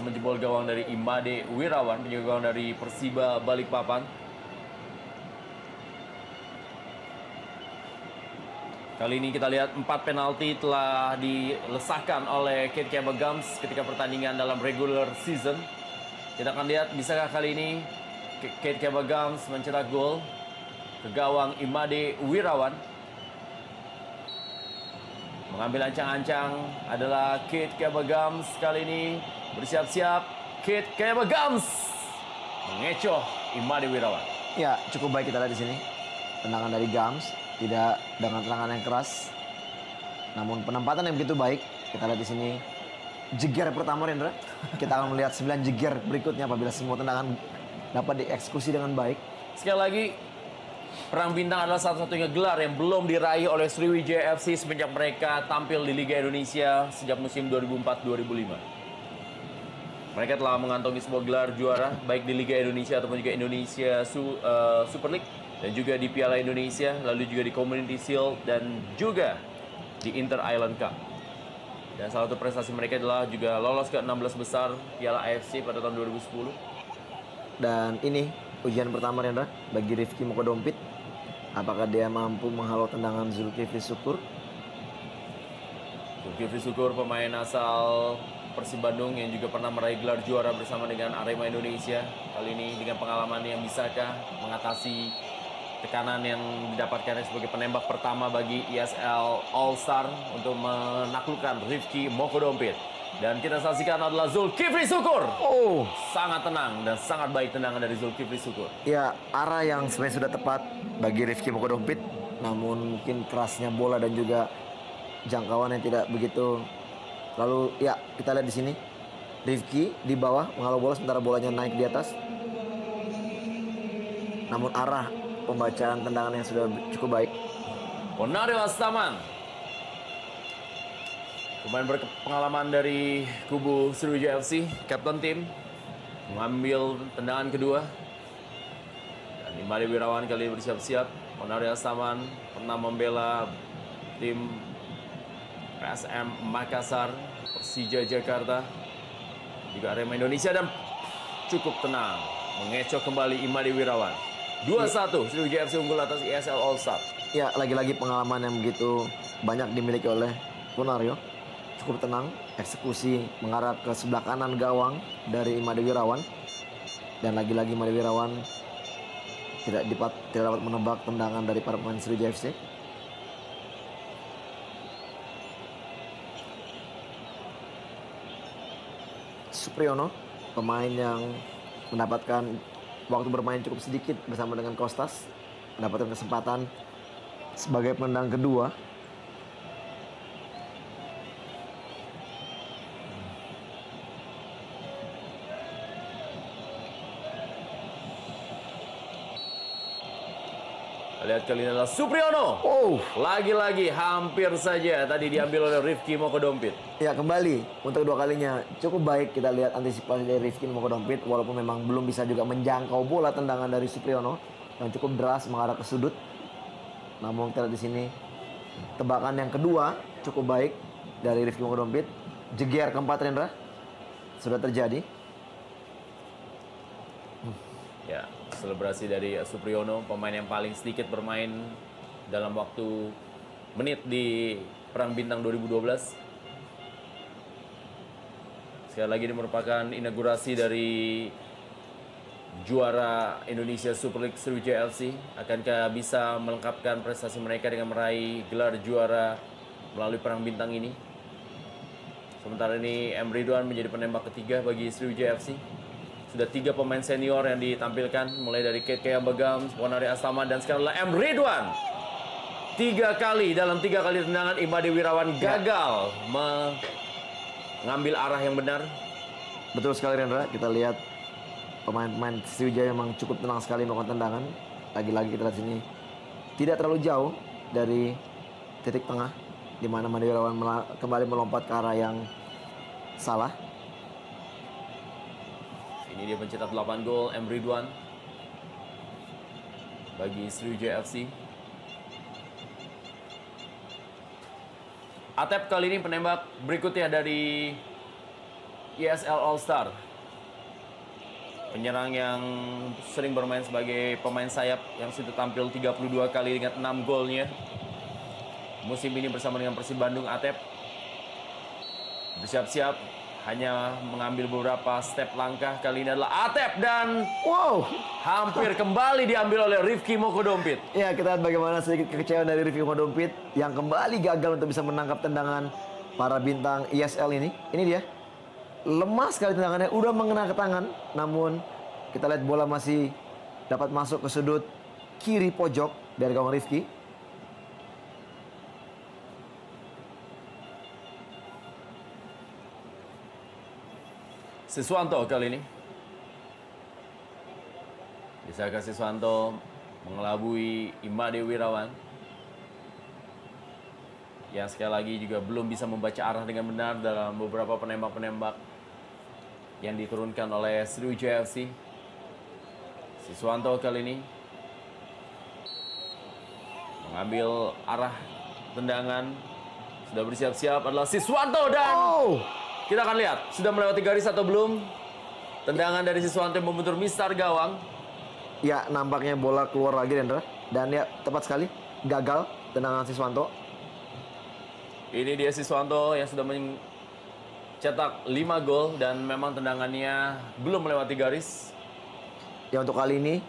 berhasil menjebol gawang dari Imade Wirawan, penjaga gawang dari Persiba Balikpapan. Kali ini kita lihat 4 penalti telah dilesahkan oleh Kate Cabagams ketika pertandingan dalam regular season. Kita akan lihat bisakah kali ini Kate Cabagams mencetak gol ke gawang Imade Wirawan. Mengambil ancang-ancang adalah Kate Cabagams kali ini. Bersiap-siap, Kate Cabagams mengecoh Imade Wirawan. Ya, cukup baik kita lihat di sini. Tendangan dari Gams, tidak dengan tendangan yang keras. Namun penempatan yang begitu baik. Kita lihat di sini jeger pertama, Rendra. Kita akan melihat 9 jeger berikutnya apabila semua tendangan dapat dieksekusi dengan baik. Sekali lagi, Perang Bintang adalah satu-satunya gelar yang belum diraih oleh Sriwijaya FC semenjak mereka tampil di Liga Indonesia sejak musim 2004-2005. Mereka telah mengantongi sebuah gelar juara baik di Liga Indonesia ataupun juga Indonesia Super League dan juga di Piala Indonesia, lalu juga di Community Shield dan juga di Inter Island Cup. Dan salah satu prestasi mereka adalah juga lolos ke 16 besar Piala AFC pada tahun 2010. Dan ini ujian pertama, Rendra, bagi Rifki Mokodompit. Apakah dia mampu menghalau tendangan Zulkifli Syukur? Zulkifli Syukur, pemain asal Persib Bandung yang juga pernah meraih gelar juara bersama dengan Arema Indonesia. Kali ini dengan pengalaman yang bisakah mengatasi tekanan yang didapatkan sebagai penembak pertama bagi ESL All Star untuk menaklukkan Rifki Mokodompit. Dan kita saksikan adalah Zulkifli Syukur. Oh, Sangat tenang dan sangat baik tendangan dari Zulkifli Syukur. ya, arah yang sebenarnya sudah tepat bagi Rifki Mokodompit. Namun mungkin kerasnya bola dan juga jangkauan yang tidak begitu. Lalu ya, kita lihat di sini Rifki di bawah menghalau bola sementara bolanya naik di atas. Namun arah pembacaan tendangan yang sudah cukup baik. Ponario Astaman, pemain berpengalaman dari kubu Sriwijaya FC, kapten tim, mengambil tendangan kedua. Dan Imade Wirawan kali ini bersiap-siap. Ponario Astaman pernah membela tim PSM Makassar, Persija Jakarta, juga Arema Indonesia, dan cukup tenang mengecoh kembali Imade Wirawan. 2-1 Sriwijaya FC unggul atas ESL All Star. Ya, lagi-lagi pengalaman yang begitu banyak dimiliki oleh Ponario. Cukup tenang, eksekusi mengarah ke sebelah kanan gawang dari Imade Wirawan. Dan lagi-lagi Imade Wirawan tidak dapat menebak tendangan dari para pemain Sriwijaya FC. Supriyono, pemain yang mendapatkan waktu bermain cukup sedikit bersama dengan Kostas, mendapatkan kesempatan sebagai penendang kedua. Lihat kali ini adalah Supriyono. Oh, Lagi-lagi hampir saja tadi diambil oleh Rifki Mokodompit. ya, kembali untuk kedua kalinya cukup baik kita lihat antisipasi dari Rifki Mokodompit, walaupun memang belum bisa juga menjangkau bola tendangan dari Supriyono yang cukup deras mengarah ke sudut. Namun kita lihat di sini tebakan yang kedua cukup baik dari Rifki Mokodompit. Jeger keempat, Rendra, sudah terjadi. Ya, selebrasi dari Supriyono, pemain yang paling sedikit bermain dalam waktu menit di Perang Bintang 2012. Sekali lagi ini merupakan inaugurasi dari juara Indonesia Super League Sriwijaya FC. Akankah bisa melengkapkan prestasi mereka dengan meraih gelar juara melalui Perang Bintang ini? Sementara ini M. Ridwan menjadi penembak ketiga bagi Sriwijaya FC. Sudah 3 pemain senior yang ditampilkan, mulai dari Kate Cabagams, Ponario Astaman, dan sekarang adalah M. Ridwan. 3 kali dalam 3 kali tendangan Imade Wirawan gagal mengambil arah yang benar. Betul sekali, Rendra. Kita lihat pemain-pemain Sriwijaya memang cukup tenang sekali melakukan tendangan. Lagi-lagi kita lihat sini tidak terlalu jauh dari titik tengah, di mana Imade Wirawan kembali melompat ke arah yang salah. Ini dia pencetak 8 gol, M. Ridwan bagi Sriwijaya FC. Atep kali ini penembak berikutnya dari ESL All-Star. Penyerang yang sering bermain sebagai pemain sayap yang sudah tampil 32 kali dengan 6 golnya. Musim ini bersama dengan Persib Bandung, Atep bersiap-siap hanya mengambil beberapa step langkah. Kali ini adalah Atep dan Wow. hampir kembali diambil oleh Rifki Mokodompit. Ya, kita lihat bagaimana sedikit kekecewaan dari Rifki Mokodompit yang kembali gagal untuk bisa menangkap tendangan para bintang ESL ini. Ini dia. Lemah sekali tendangannya, udah mengena ke tangan. Namun kita lihat bola masih dapat masuk ke sudut kiri pojok dari gawang Rifki. Siswanto kali ini. Bisakah Siswanto mengelabui Imade Wirawan? Yang sekali lagi juga belum bisa membaca arah dengan benar dalam beberapa penembak-penembak yang diturunkan oleh Sriwijaya FC. Siswanto kali ini mengambil arah tendangan. Sudah bersiap-siap adalah Siswanto dan kita akan lihat sudah melewati garis atau belum. Tendangan dari Siswanto yang membentur mistar gawang. Ya, nampaknya bola keluar lagi, Dendra. Dan ya, tepat sekali. Gagal tendangan Siswanto. Ini dia Siswanto yang sudah mencetak 5 gol dan memang tendangannya belum melewati garis. Ya, untuk kali ini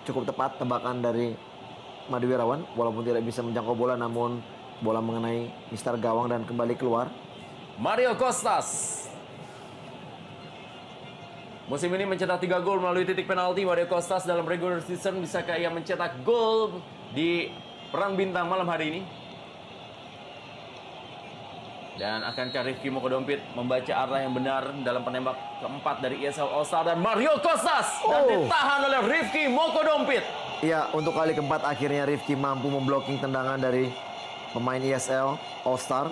cukup tepat tebakan dari Made Wirawan. Walaupun tidak bisa menjangkau bola, namun bola mengenai mistar gawang dan kembali keluar. Mario Costas. Musim ini mencetak 3 gol melalui titik penalti. Mario Costas dalam regular season, bisakah ia mencetak gol di Perang Bintang malam hari ini? Dan akankah Rifki Mokodompit membaca arah yang benar dalam penembak keempat dari ESL All-Star dan Mario Costas dan ditahan oleh Rifki Mokodompit. Ya, untuk kali keempat akhirnya Rifki mampu memblocking tendangan dari pemain ESL All-Star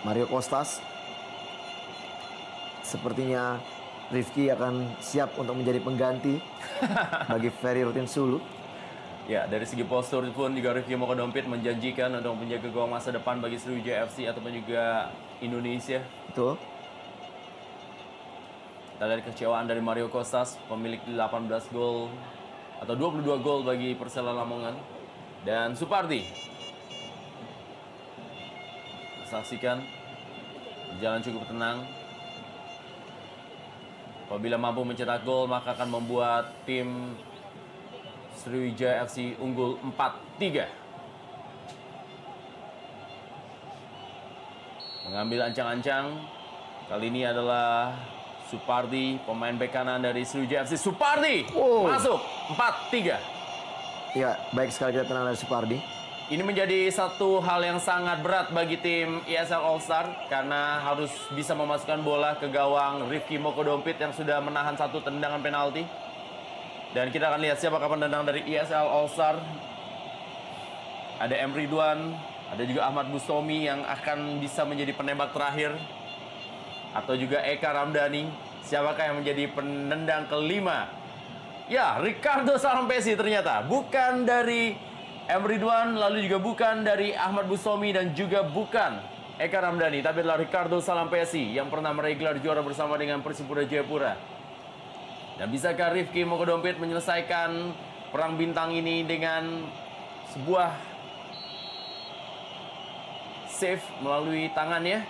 Mario Costas. Sepertinya Rifki akan siap untuk menjadi pengganti bagi Ferry Rutin Sulu. Ya, dari segi postur pun juga Rifki Mokodompit menjanjikan untuk menjaga gawang masa depan bagi Sriwijaya FC ataupun juga Indonesia. Betul. Kita lihat kecewaan dari Mario Costas, pemilik 18 gol atau 22 gol bagi Persela Lamongan. Dan Supardi. Saksikan, jalan cukup tenang. Apabila mampu mencetak gol, maka akan membuat tim Sriwijaya FC unggul 4-3. Mengambil ancang-ancang. Kali ini adalah Supardi, pemain bek kanan dari Sriwijaya FC. Supardi masuk 4-3. Ya, baik sekali kita tenang dari Supardi. Ini menjadi satu hal yang sangat berat bagi tim ESL All-Star karena harus bisa memasukkan bola ke gawang Rifki Mokodompit yang sudah menahan satu tendangan penalti. Dan kita akan lihat siapakah penendang dari ESL All-Star. Ada M. Ridwan, ada juga Ahmad Bustomi yang akan bisa menjadi penembak terakhir. Atau juga Eka Ramdhani. Siapakah yang menjadi penendang kelima? Ya, Ricardo Salampesi ternyata. Bukan dari M. Ridwan, lalu juga bukan dari Ahmad Bustomi dan juga bukan Eka Ramdhani, tapi adalah Ricardo Salampesi yang pernah meraih gelar juara bersama dengan Persipura Jayapura. Dan bisakah Rifki Mokodompit menyelesaikan Perang Bintang ini dengan sebuah save melalui tangannya?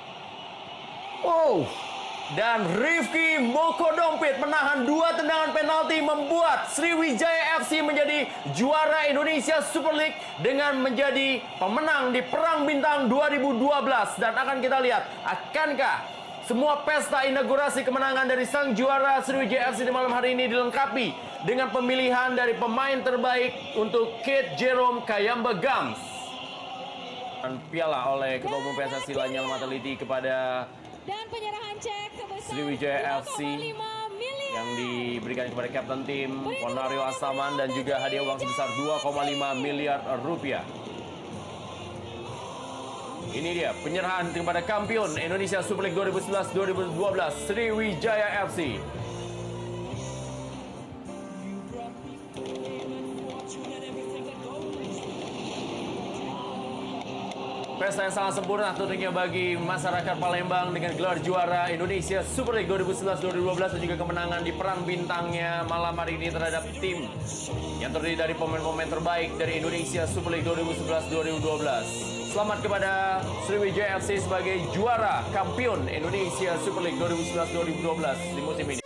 Dan Rifki Mokodompit menahan 2 tendangan penalti membuat Sriwijaya FC menjadi juara Indonesia Super League dengan menjadi pemenang di Perang Bintang 2012. Dan akan kita lihat, akankah semua pesta inaugurasi kemenangan dari sang juara Sriwijaya FC di malam hari ini dilengkapi dengan pemilihan dari pemain terbaik untuk Kate Jerome Kayamba Gams. Dan piala oleh Ketua Umum PSSI Lanyala Mataliti kepada dan penyerahan cek sebesar Sriwijaya FC 2,5 miliar yang diberikan kepada kapten tim Ponario Astaman dan juga hadiah uang sebesar 2,5 miliar rupiah. Ini dia penyerahan kepada kampion Indonesia Super League 2011-2012 Sriwijaya FC. Pesta yang sangat sempurna tentunya bagi masyarakat Palembang dengan gelar juara Indonesia Super League 2011-2012 dan juga kemenangan di perang bintangnya malam hari ini terhadap tim yang terdiri dari pemain-pemain terbaik dari Indonesia Super League 2011-2012. Selamat kepada Sriwijaya FC sebagai juara kampion Indonesia Super League 2011-2012 di musim ini.